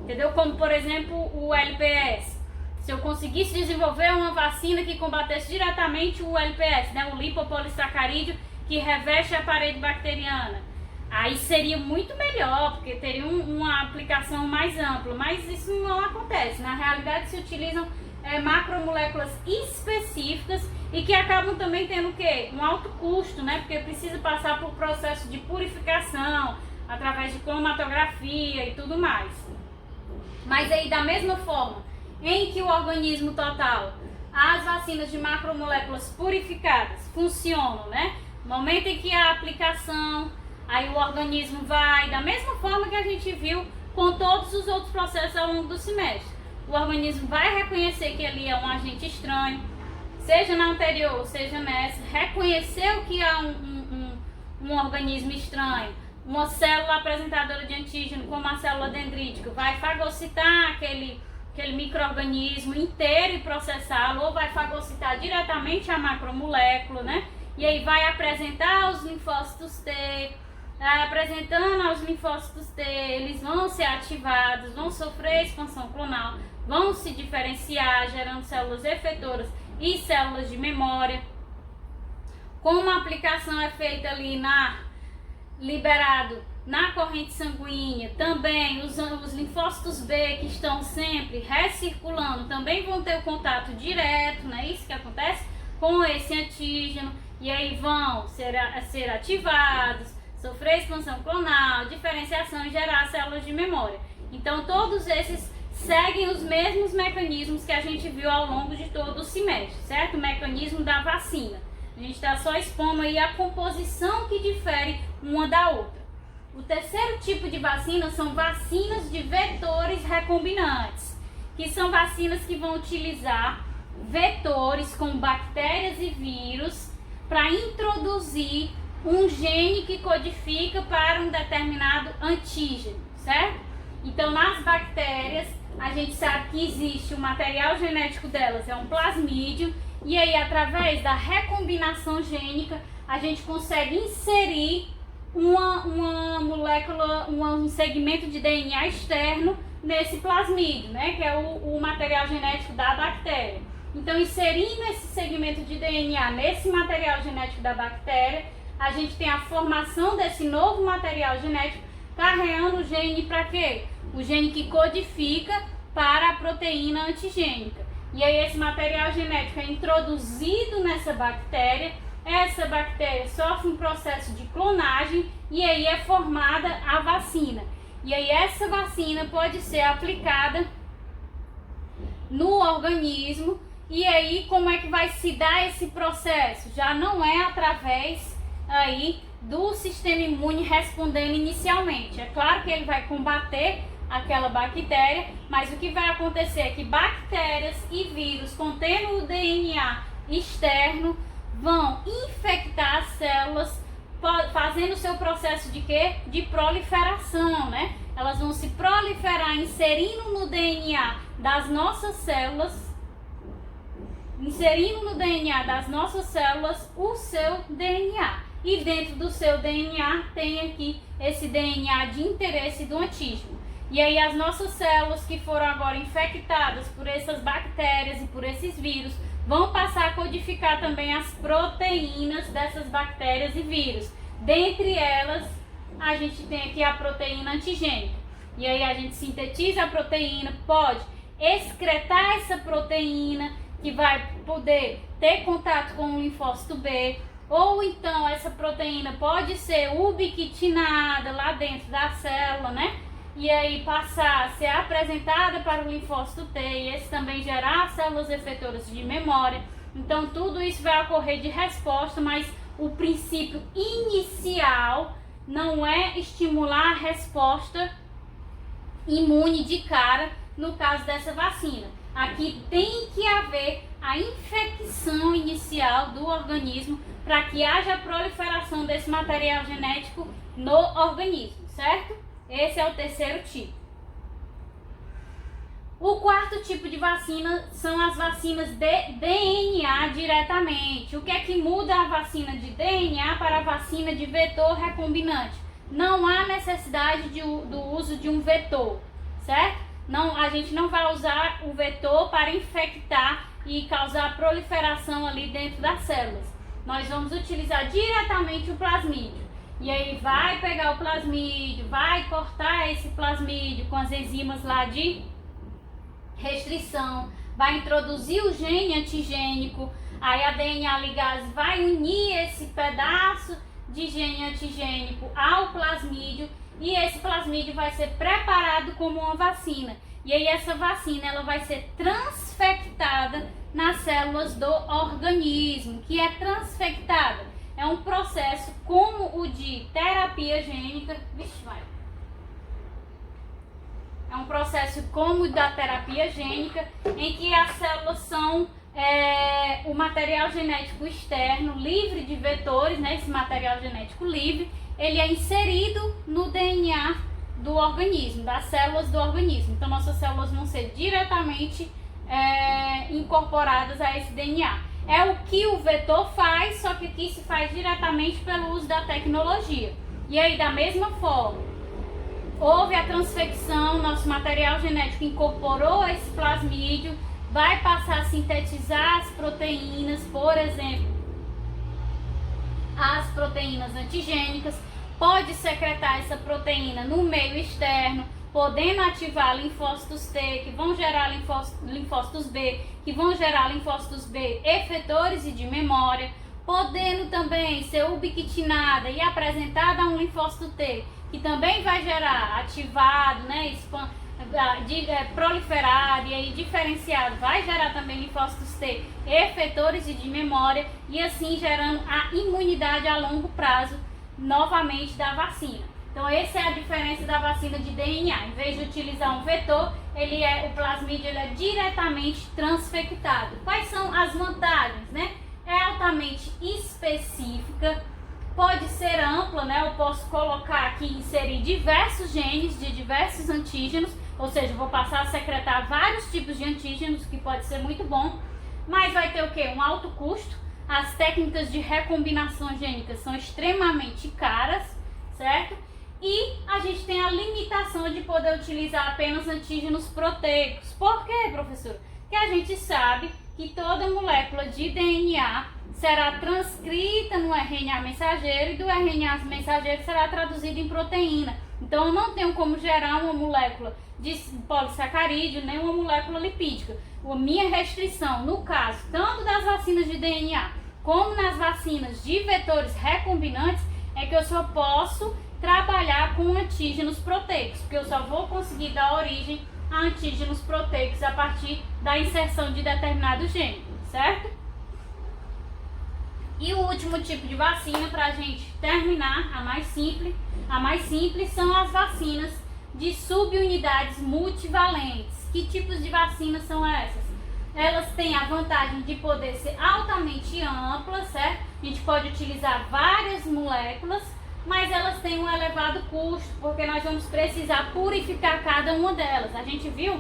entendeu? Como, por exemplo, o LPS. Se eu conseguisse desenvolver uma vacina que combatesse diretamente o LPS, né, o lipopolissacarídeo que reveste a parede bacteriana, aí seria muito melhor, porque teria uma aplicação mais ampla, mas isso não acontece. Na realidade se utilizam macromoléculas específicas e que acabam também tendo o quê? Um alto custo, né? Porque precisa passar por processo de purificação, através de cromatografia e tudo mais. Mas aí da mesma forma em que o organismo total, as vacinas de macromoléculas purificadas funcionam, né? No momento em que a aplicação, aí o organismo vai, da mesma forma que a gente viu com todos os outros processos ao longo do semestre. O organismo vai reconhecer que ali é um agente estranho, seja na anterior, seja nessa, reconheceu que há um organismo estranho, uma célula apresentadora de antígeno, como a célula dendrítica, vai fagocitar aquele micro-organismo inteiro e processá-lo, ou vai fagocitar diretamente a macromolécula, né? E aí vai apresentar os linfócitos T, apresentando aos linfócitos T, eles vão ser ativados, vão sofrer expansão clonal, vão se diferenciar, gerando células efetoras e células de memória. Como a aplicação é feita ali liberado na corrente sanguínea, também os linfócitos B que estão sempre recirculando, também vão ter o contato direto, não é isso que acontece? Com esse antígeno, e aí vão ser ativados, sofrer expansão clonal, diferenciação e gerar células de memória. Então todos esses seguem os mesmos mecanismos que a gente viu ao longo de todo o semestre, certo? O mecanismo da vacina. A gente está só expondo aí a composição que difere uma da outra. O terceiro tipo de vacina são vacinas de vetores recombinantes, que são vacinas que vão utilizar vetores como bactérias e vírus para introduzir um gene que codifica para um determinado antígeno, certo? Então, nas bactérias, a gente sabe que existe o material genético delas, é um plasmídio, e aí, através da recombinação gênica, a gente consegue inserir uma molécula, um segmento de DNA externo nesse plasmídio, né? Que é o material genético da bactéria. Então, inserindo esse segmento de DNA nesse material genético da bactéria, a gente tem a formação desse novo material genético, carregando o gene para quê? O gene que codifica para a proteína antigênica. E aí esse material genético é introduzido nessa bactéria, essa bactéria sofre um processo de clonagem e aí é formada a vacina. E aí essa vacina pode ser aplicada no organismo E aí, como é que vai se dar esse processo? Já não é através aí do sistema imune respondendo inicialmente. É claro que ele vai combater aquela bactéria, mas o que vai acontecer é que bactérias e vírus contendo o DNA externo vão infectar as células, fazendo o seu processo de quê? De proliferação, né? Elas vão se proliferar, inserindo no DNA das nossas células, o seu DNA. E dentro do seu DNA tem aqui esse DNA de interesse do antígeno. E aí as nossas células que foram agora infectadas por essas bactérias e por esses vírus vão passar a codificar também as proteínas dessas bactérias e vírus. Dentre elas, a gente tem aqui a proteína antigênica. E aí a gente sintetiza a proteína, pode excretar essa proteína, que vai poder ter contato com o linfócito B, ou então essa proteína pode ser ubiquitinada lá dentro da célula, né? E aí passar a ser apresentada para o linfócito T, e esse também gerar células efetoras de memória. Então tudo isso vai ocorrer de resposta, mas o princípio inicial não é estimular a resposta imune de cara no caso dessa vacina. Aqui tem que haver a infecção inicial do organismo para que haja a proliferação desse material genético no organismo, certo? Esse é o terceiro tipo. O quarto tipo de vacina são as vacinas de DNA diretamente. O que é que muda a vacina de DNA para a vacina de vetor recombinante? Não há necessidade do uso de um vetor, certo? Não, a gente não vai usar o vetor para infectar e causar proliferação ali dentro das células. Nós vamos utilizar diretamente o plasmídio. E aí vai pegar o plasmídio, vai cortar esse plasmídio com as enzimas lá de restrição, vai introduzir o gene antigênico, aí a DNA ligase vai unir esse pedaço de gene antigênico ao plasmídio, e esse plasmídio vai ser preparado como uma vacina. E aí essa vacina ela vai ser transfectada nas células do organismo. Que é transfectada? É um processo como o de terapia gênica. É um processo como o da terapia gênica, em que as células são o material genético externo, livre de vetores, né? Esse material genético livre, ele é inserido no DNA do organismo, das células do organismo. Então nossas células vão ser diretamente incorporadas a esse DNA. É o que o vetor faz, só que aqui se faz diretamente pelo uso da tecnologia. E aí, da mesma forma, houve a transfecção, nosso material genético incorporou esse plasmídio, vai passar a sintetizar as proteínas, por exemplo, as proteínas antigênicas, pode secretar essa proteína no meio externo, podendo ativar linfócitos T, que vão gerar linfócitos B, que vão gerar linfócitos B efetores e de memória, podendo também ser ubiquitinada e apresentada a um linfócito T, que também vai gerar ativado, né, proliferado e aí diferenciado, vai gerar também linfócitos T efetores e de memória, e assim gerando a imunidade a longo prazo novamente da vacina. Então essa é a diferença da vacina de DNA. Em vez de utilizar um vetor, o plasmídio ele é diretamente transfectado. Quais são as vantagens, né? É altamente específica, pode ser ampla, né? Eu posso colocar aqui, inserir diversos genes de diversos antígenos, ou seja, vou passar a secretar vários tipos de antígenos, que pode ser muito bom, mas vai ter o quê? Um alto custo. As técnicas de recombinação gênica são extremamente caras, certo? E a gente tem a limitação de poder utilizar apenas antígenos proteicos. Por quê, professor? Porque a gente sabe que toda molécula de DNA será transcrita no RNA mensageiro, e do RNA mensageiro será traduzido em proteína. Então eu não tenho como gerar uma molécula de polissacarídeo, nem uma molécula lipídica. A minha restrição, no caso, tanto das vacinas de DNA como nas vacinas de vetores recombinantes, é que eu só posso trabalhar com antígenos proteicos, porque eu só vou conseguir dar origem a antígenos proteicos a partir da inserção de determinado gene, certo? E o último tipo de vacina, para a gente terminar, a mais simples são as vacinas de subunidades multivalentes. Que tipos de vacinas são essas? Elas têm a vantagem de poder ser altamente amplas, certo? A gente pode utilizar várias moléculas, mas elas têm um elevado custo, porque nós vamos precisar purificar cada uma delas. A gente viu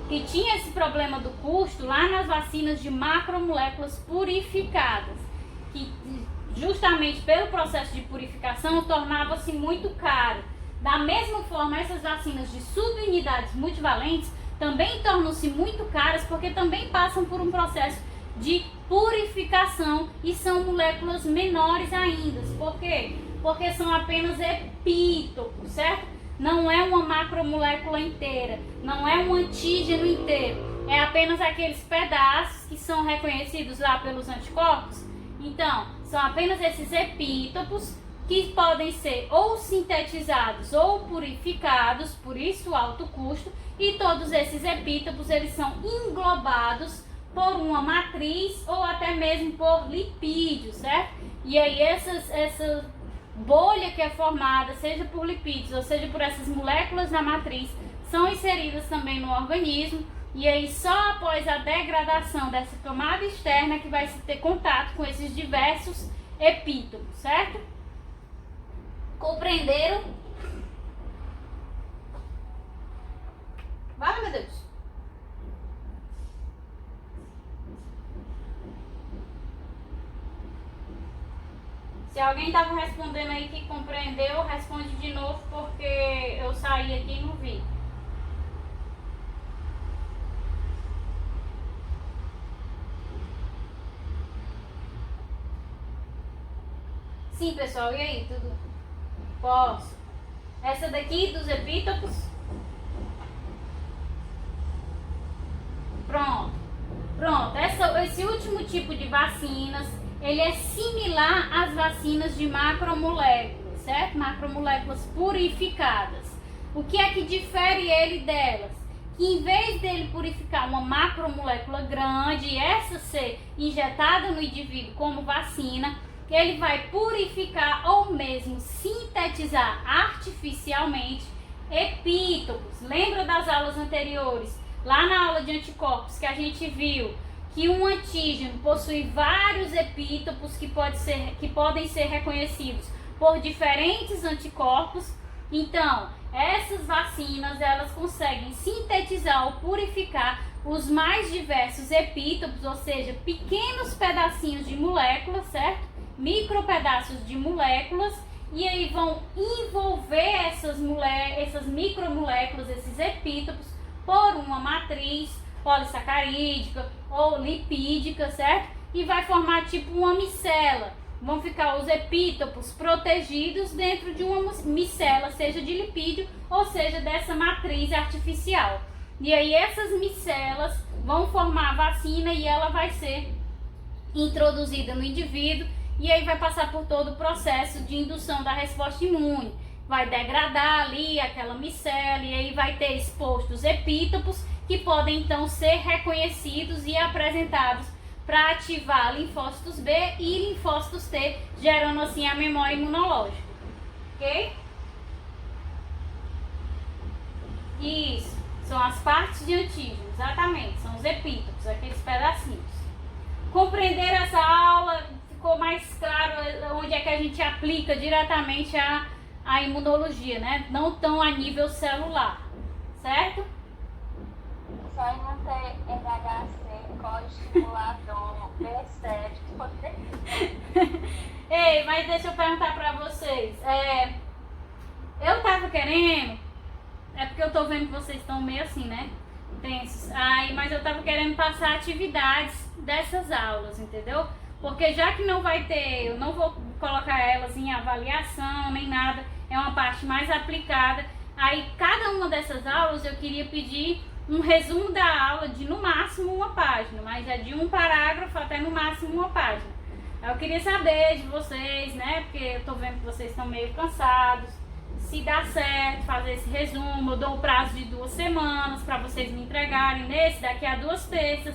que tinha esse problema do custo lá nas vacinas de macromoléculas purificadas, que justamente pelo processo de purificação tornava-se muito caro. Da mesma forma, essas vacinas de subunidades multivalentes também tornam-se muito caras, porque também passam por um processo de purificação e são moléculas menores ainda. Por quê? Porque são apenas epítopos, certo? Não é uma macromolécula inteira, não é um antígeno inteiro, é apenas aqueles pedaços que são reconhecidos lá pelos anticorpos. Então, são apenas esses epítopos que podem ser ou sintetizados ou purificados, por isso o alto custo, e todos esses epítopos eles são englobados por uma matriz ou até mesmo por lipídios, certo? E aí essa bolha que é formada, seja por lipídios ou seja por essas moléculas da matriz, são inseridas também no organismo, e aí só após a degradação dessa camada externa que vai se ter contato com esses diversos epítopos, certo? Compreenderam? Vale, meu Deus. Se alguém estava respondendo aí que compreendeu, responde de novo, porque eu saí aqui e não vi. Sim, pessoal, e aí, tudo? Posso? Essa daqui dos epítopos? Pronto. Esse último tipo de vacinas, ele é similar às vacinas de macromoléculas, certo? Macromoléculas purificadas. O que é que difere ele delas? Que em vez dele purificar uma macromolécula grande e essa ser injetada no indivíduo como vacina, ele vai purificar ou mesmo sintetizar artificialmente epítopos. Lembra das aulas anteriores? Lá na aula de anticorpos que a gente viu que um antígeno possui vários epítopos que podem ser reconhecidos por diferentes anticorpos. Então, essas vacinas elas conseguem sintetizar ou purificar os mais diversos epítopos, ou seja, pequenos pedacinhos de moléculas, certo? Micropedaços de moléculas, e aí vão envolver essas micromoléculas, esses epítopos, por uma matriz polissacarídica ou lipídica, certo? E vai formar tipo uma micela. Vão ficar os epítopos protegidos dentro de uma micela, seja de lipídio ou seja dessa matriz artificial. E aí essas micelas vão formar a vacina e ela vai ser introduzida no indivíduo, e aí vai passar por todo o processo de indução da resposta imune. Vai degradar ali aquela micela e aí vai ter expostos epítopos que podem então ser reconhecidos e apresentados para ativar linfócitos B e linfócitos T, gerando assim a memória imunológica. Ok? Isso, são as partes de antígeno, exatamente, são os epítopos, aqueles pedacinhos. Compreender essa aula? Ficou mais claro onde é que a gente aplica diretamente a imunologia, né? Não tão a nível celular, certo? Só em não ter NHC, coestimulador, B7. Ei, mas deixa eu perguntar pra vocês. Eu tava querendo, porque eu tô vendo que vocês estão meio assim, né? Tensos. Mas eu tava querendo passar atividades dessas aulas, entendeu? Porque já que não vai ter, eu não vou colocar elas em avaliação nem nada, é uma parte mais aplicada. Aí cada uma dessas aulas eu queria pedir um resumo da aula de no máximo uma página, mas é de um parágrafo até no máximo uma página. Eu queria saber de vocês, né, porque eu tô vendo que vocês estão meio cansados, se dá certo fazer esse resumo, eu dou o prazo de 2 semanas para vocês me entregarem nesse, daqui a 2 terças,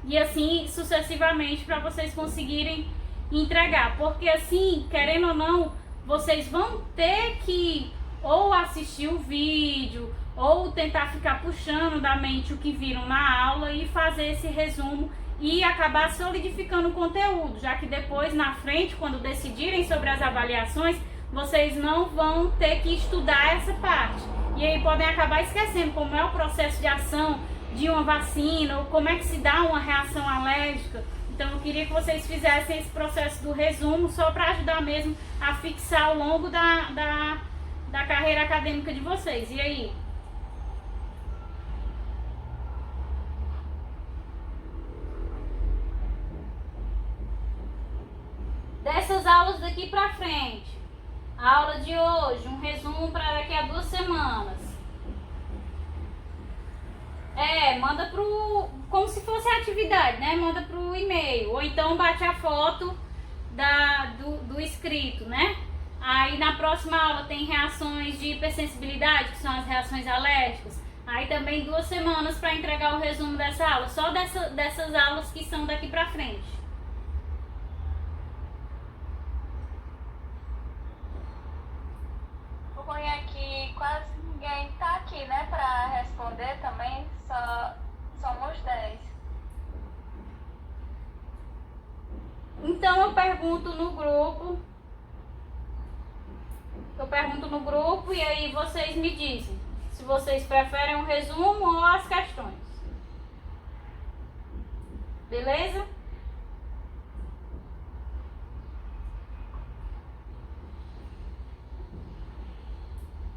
e assim sucessivamente para vocês conseguirem entregar. Porque assim, querendo ou não, vocês vão ter que ou assistir o vídeo, ou tentar ficar puxando da mente o que viram na aula e fazer esse resumo e acabar solidificando o conteúdo, já que depois, na frente, quando decidirem sobre as avaliações, vocês não vão ter que estudar essa parte. E aí podem acabar esquecendo como é o processo de ação de uma vacina, ou como é que se dá uma reação alérgica. Então eu queria que vocês fizessem esse processo do resumo só para ajudar mesmo a fixar ao longo da carreira acadêmica de vocês. E aí? Dessas aulas daqui pra frente, a aula de hoje, um resumo para daqui a 2 semanas. Manda como se fosse a atividade, né? Manda pro e-mail, ou então bate a foto do escrito, né? Aí na próxima aula tem reações de hipersensibilidade, que são as reações alérgicas. Aí também 2 semanas para entregar o resumo dessa aula, só dessas aulas que são daqui pra frente. Aqui quase ninguém tá aqui, né, para responder também, só somos 10. Então eu pergunto no grupo e aí vocês me dizem se vocês preferem um resumo ou as questões. Beleza?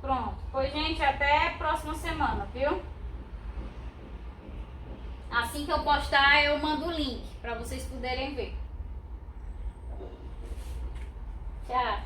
Pronto. Pois, gente, até a próxima semana, viu? Assim que eu postar, eu mando o link para vocês poderem ver. Tchau.